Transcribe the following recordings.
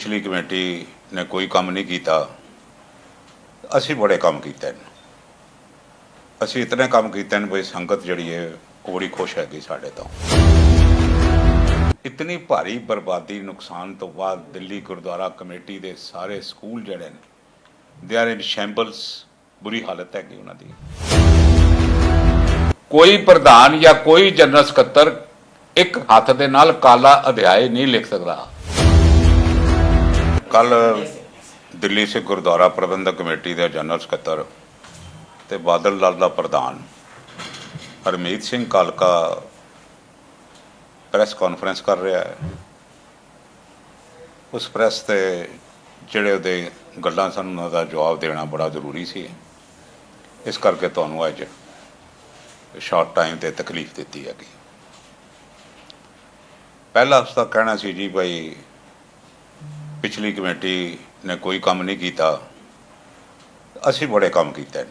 पिछली कमेटी ने कोई काम नहीं किया, असी बड़े काम किए हैं। असी इतने काम किए हैं भाई संगत जी है वो बड़ी खुश हैगी साढ़े तो। इतनी भारी बर्बादी नुकसान तो बाद दिल्ली गुरुद्वारा कमेटी के सारे स्कूल जड़े ने दे आर इन शैंबल्स, बुरी हालत हैगी उन्होंने। कोई प्रधान या कोई जनरल सकत्तर एक हाथ दे नाल काला अध्याय नहीं लिख सकता। कल दिल्ली से गुरुद्वारा प्रबंधक कमेटी के जनरल सकत्तर ते बादल दल का प्रधान हरमीत सिंह कालका प्रेस कॉन्फ्रेंस कर रहा है। उस प्रेस से जिहड़े उहदे गल्लां सन उन्हां दा जवाब देना बड़ा जरूरी सी, इस करके तुहानूं अज शॉर्ट टाइम ते तकलीफ दी हैगी। पहला उसका कहना सी जी भाई पिछली कमेटी ने कोई काम नहीं किया, असी बड़े काम किए हैं।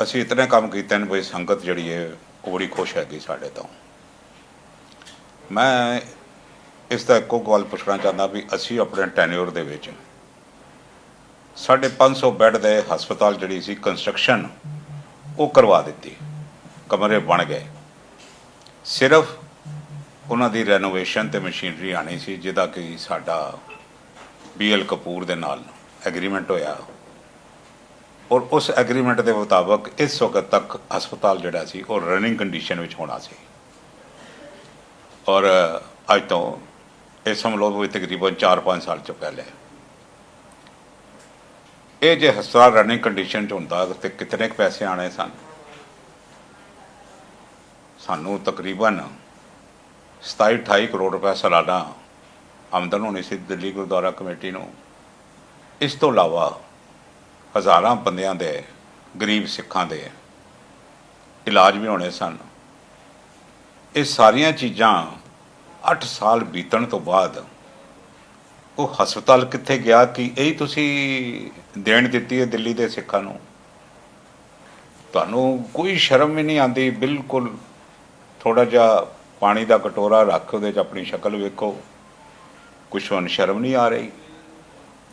असी इतने काम किए हैं भाई संगत जी है वो बड़ी खुश हैगी साढ़े तो। मैं इसका एको गल पूछना चाहता भी असी अपने टैन्योर दे विच 550 बैड के हस्पताल जी सी कंस्ट्रक्शन वो करवा दी, कमरे बन गए। सिर्फ उन्हां दी रेनोवेशन ते मशीनरी आनी सी जिहदा कि साडा BL कपूर दे नाल एग्रीमेंट होया और उस एग्रीमेंट के मुताबिक इस वक्त तक हस्पताल जिहड़ा सी वो रनिंग कंडीशन में होना सी। और अज तो ये समझ लो भी तकरीबन 4-5 साल चो पहले ये जो हस्पताल रनिंग कंडीशन च होंदा तो कितने पैसे आने सन। सानू तकरीबन 27-28 करोड़ रुपया सालाना आमदन होनी सी दिल्ली गुरुद्वारा कमेटी नूं। इस तो इलावा हज़ारां बंदियां दे गरीब सिखां दे इलाज भी होने सन। ये सारियां चीज़ां 8 साल बीतण तो बाद वो हस्पताल कित्थे गया कि यही तुसी देण दित्ती है दिल्ली दे सिखां नूं। तुहानूं कोई शर्म भी नहीं आती। बिल्कुल थोड़ा जिहा पानी का कटोरा रख उहदे च अपनी शक्ल वेखो, कुछ हुण शर्म नहीं आ रही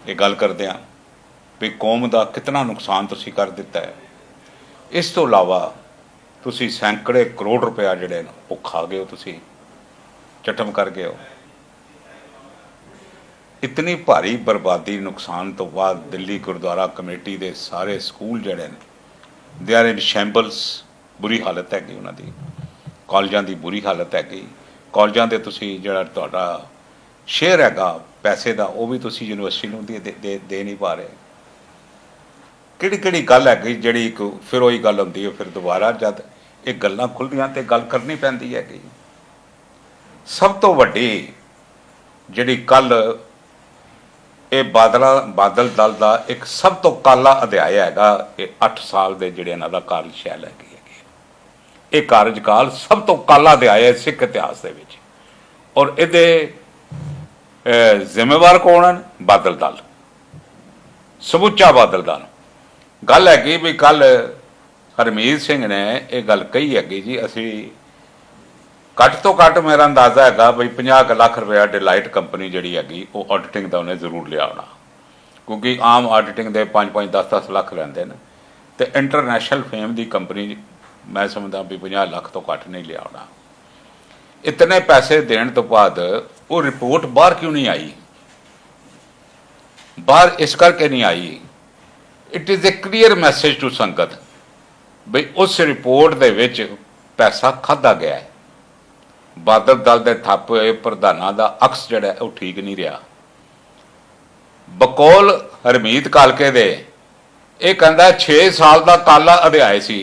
ये गल करदिआं भी कौम का कितना नुकसान तुसी कर दिता है। इस तो इलावा तुसी सैकड़े करोड़ रुपया जिहड़े ने वो खा गए हो, तुसी चटम कर गए हो। इतनी भारी बर्बादी नुकसान तो बाद दिल्ली गुरुद्वारा कमेटी के सारे स्कूल जिहड़े ने दे आर इन शैंबल्स, बुरी हालत हैगी उन्होंने। कॉलेजां की बुरी हालत हैगी। कॉलेजां दे तुसी जिहड़ा तुहाडा शेयर हैगा पैसे का वो भी तुसी यूनिवर्सिटी नूं दे नहीं पा रहे। किहड़ी गल हैगी जिहड़ी फिर वही गल हुंदी है, फिर दोबारा जब ये गल्लां खुलदियां ते गल करनी पैंदी हैगी। सब तो वड्डी जिहड़ी कल ये बादल दल का एक सब तो काला अध्याय हैगा, ये 8 साल के जिहड़े इन्हां दा कार्यशैल हैगी। ये कार्यकाल सब तो काला अध्याय है सिख इतिहास दे विच। और इहदे जिम्मेवार कौन हैं? बादल दल, समूचा बादल दल। गल हैगी भी कल हरमीत सिंह ने यह गल कही हैगी जी असी घट तो घट मेरा अंदाजा हैगा बई 50 लाख रुपया डिलाइट कंपनी जिहड़ी हैगी वो ऑडिटिंग का उन्हें जरूर लिया होना, क्योंकि आम ऑडिटिंग के 5-5, 10-10 लाख लैंदे ने ते इंटरनेशनल फेम की कंपनी मैं समझदा भी 50 लाख तो घट नहीं लिया होना। इतने पैसे देने तो बाद वो रिपोर्ट बाहर क्यों नहीं आई? बाहर इस करके नहीं आई, it is a clear message to संगत बई उस रिपोर्ट दे विच पैसा खाधा गया है। बादल दल के थप होए प्रधानां दा अक्स जिहड़ा वो ठीक नहीं रहा। बकौल हरमीत कालके दे ये कहंदा 6 साल का काला अध्याय सी।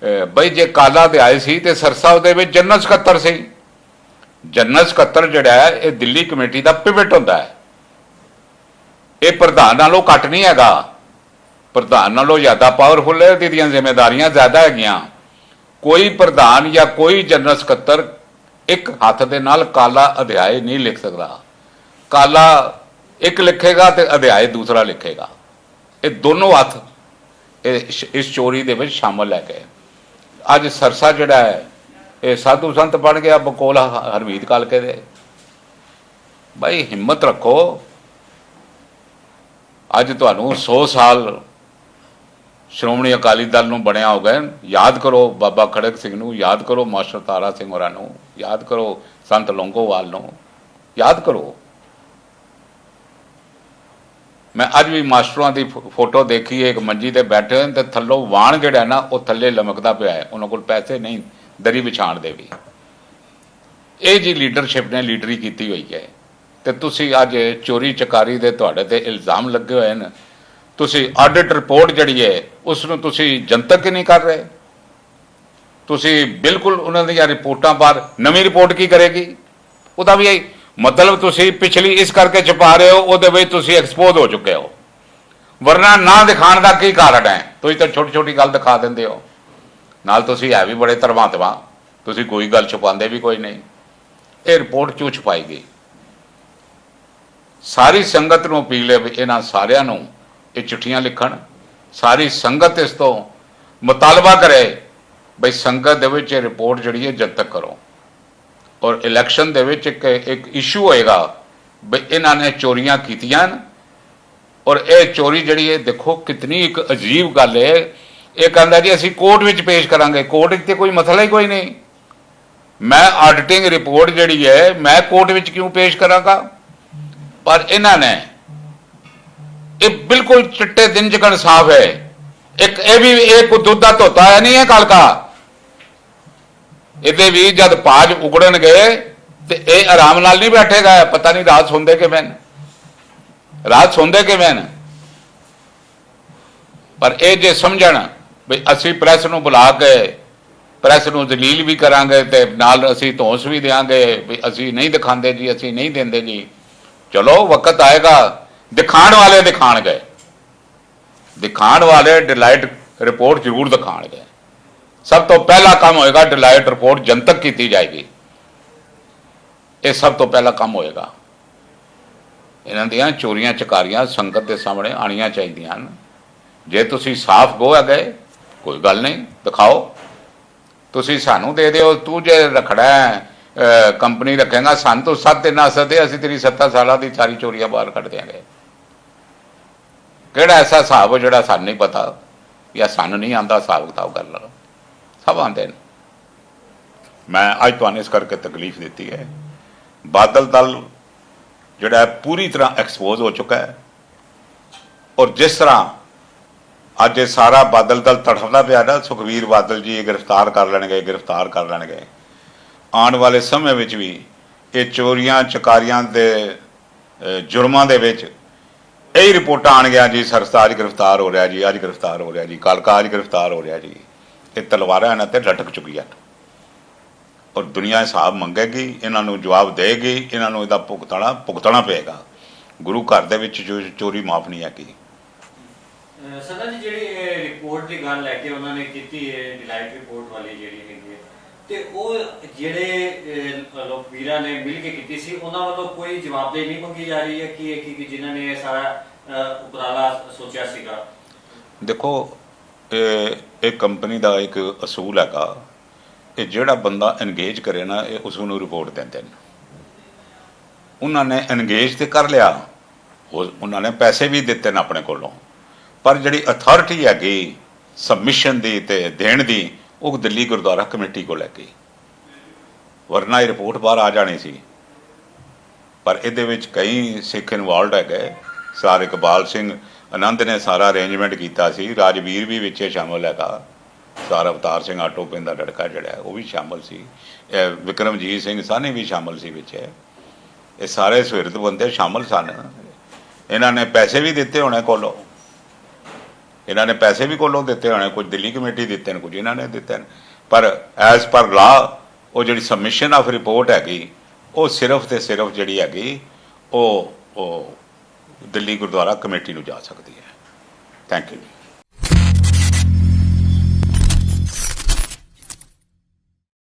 बई जे काला अध्याय सी ते सरसा उहदे विच जनरल सकत्तर सी। जनरल सकत्तर जिहड़ा है ये दिल्ली कमेटी का पिवट होंदा है। ये प्रधान नालों घट नहीं हैगा, प्रधान नालों ज़्यादा पावरफुल है, इहदियां जिम्मेदारियां ज़्यादा हैगियां। कोई प्रधान या कोई जनरल सकत्तर एक हाथ दे नाल काला अध्याय नहीं लिख सकता। काला एक लिखेगा तो अध्याय दूसरा लिखेगा। ये दोनों हाथ इस चोरी दे विच शामिल है गए। अज सरसा जिहड़ा है ये साधु संत बन गया बकोल हरमीत कालके दे। भाई हिम्मत रखो। अज तुहानू 100 साल श्रोमणी अकाली दल नूं बनिया हो गए। याद करो बाबा खड़क सिंह नूं, याद करो मास्टर तारा सिंह होरां नूं, याद करो संत लौंगोवाल नूं, याद करो। मैं अज भी मास्टरों की फोटो देखी है, एक मंजी ते बैठे तो थल्लों वाण जिहड़ा ना वो थल्ले लमकदा पिया है, उन्होंने कोल पैसे नहीं दरी विछाण दे भी। ये जी लीडरशिप ने लीडरी की हुई है। तो तुसी अज चोरी चकारी दे तुहाडे ते इल्जाम लगे हुए हैं, तुसी ऑडिट रिपोर्ट जिहड़ी है उसनूं तुसी जनतक ही नहीं कर रहे। तुसी बिल्कुल उन्हां दी रिपोर्टां बाहर, नवीं रिपोर्ट की करेगी? उहदा भी मतलब तुसी पिछली इस करके छुपा रहे हो, उहदे विच तुसी एक्सपोज हो चुके हो। वरना ना दिखाण दा की कारण है? तुसी तो छोटी छोटी गल दिखा दिंदे हो, नाल तुसी है भी बड़े धर्मात्मा, तुसी कोई गल छुपांदे भी कोई नहीं। ये रिपोर्ट क्यों छुपाई गई? सारी संगत नूं अपील है भी इन्हां सारिआं नूं ये चिट्ठियां लिखण, सारी संगत इस तो मुतालबा करे बई संगत दे विच रिपोर्ट जिहड़ी है जनतक करो। और इलैक्शन दे विच एक इशू होएगा बई इन्हां ने चोरियां कीतियां। और ये चोरी जिहड़ी है देखो कितनी एक अजीब गल है। ये कहंदा जी असीं कोर्ट विच पेश करांगे, कोर्ट विच कोई मसला ही कोई नहीं। मैं ऑडिटिंग रिपोर्ट जिहड़ी है मैं कोर्ट विच क्यों पेश करांगा? पर इन्हां ने ये बिल्कुल चिट्टे दिन चिकन साफ है। एक ये भी एक दुध का धोता है नहीं है कल का, ये भी जब पाज उगड़न गए तो ये आराम नाल नहीं बैठेगा। पता नहीं रात सोंदे किवें, रात सोंदे किवें। पर ये जे समझण भी असी प्रैस नूं बुला के प्रैस नूं दलील भी करांगे ते नाल असी धौंस भी देंगे भी असी नहीं दिखाते जी, असी नहीं देंदे जी। चलो वक्त आएगा, दिखाण वाले दिखाणगे, दिखाण वाले डिलाइट रिपोर्ट जरूर दिखाणगे। सब तो पहला काम होएगा डिलाइट रिपोर्ट जनतक की जाएगी। ये सब तो पहला काम होएगा। इन्हां दियां चोरियां चकारियां संगत के सामने आनियां चाहिदियां। जे तुसी साफ गो है गए कोई गल नहीं, दिखाओ। तुसी सानू दे दिओ, तू जे रखना है कंपनी रखेगा, सन तो 7 दिन सदे असी तेरी 7 साल की सारी चोरियां बाहर कट देंगे। किहड़ा ऐसा हिसाब है जिहड़ा सानू नहीं पता या सानू नहीं आंदा हिसाब किताब कर लो? सब आते हैं। मैं अज तुहानू इस करके तकलीफ दी है। बादल दल जिहड़ा पूरी तरह एक्सपोज हो चुका है। और जिस तरह अज सारा बादल दल तड़फदा पिया ना, सुखबीर बादल जी गिरफ्तार कर लैणगे, गिरफ्तार कर लैणगे। आने वाले समय में भी ये चोरियां चकारियां के जुर्मां दे विच यही रिपोर्टां आण गया जी, सरताज गिरफ्तार हो रहा जी, अज गिरफ्तार हो रहा जी, कल का अज गिरफ्तार हो रहा जी। ये तलवारां इन्हां ते लटक चुकी और दुनिया हिसाब मंगेगी, इन्हां नूं जवाब देगी, इन्हां नूं इहदा भुगतना पेगा। गुरु घर दे विच जो चोरी माफ नहीं हैगी। सदा जी जिहड़ी रिपोर्ट की गल लैके उन्होंने की है डिलाइट रिपोर्ट वाली जिहड़ी हैगी ते ओह जिहड़े लोक वीरां ने मिल के की सी उन्हां वालों कोई जवाबदेही नहीं मंगी जा रही है कि जिन्हां ने सारा उपराला सोचा सीगा। देखो एक कंपनी का एक असूल हैगा कि जिहड़ा बंदा एनगेज करे ना उसनूं रिपोर्ट देंदे ने। उन्होंने एनगेज तो कर लिया, उन्होंने पैसे भी दिते ने अपने कोलों, पर जिहड़ी अथॉरिटी हैगी सबमिशन की ते देण दी वो दिल्ली गुरुद्वारा कमेटी को लैगी। वरना ये रिपोर्ट बाहर आ जानी सी। पर ये कई सिख इनवॉल्व है गए। सर इकबाल सिंह आनंद ने सारा अरेंजमेंट किया सी, राजवीर भी विचे शामिल हैगा, सर अवतार सिंह आटो पिंड का लड़का जिहड़ा है वो भी शामिल सी, विक्रमजीत सिंह सानी भी शामिल सी विचे। ये सारे सुहिरद बंदे शामिल सन। इन्हां ने पैसे भी दिते होने कोलों, इन्हां ने पैसे भी कोलों दिते होने, कुछ दिल्ली कमेटी दिते हैं, कुछ इन्हां ने दिते हैं। पर एज पर लॉ वो जिहड़ी सबमिशन ऑफ रिपोर्ट हैगी वो सिर्फ तो सिर्फ जिहड़ी हैगी वो दिल्ली गुरुद्वारा कमेटी नूं जा सकती है। Thank you.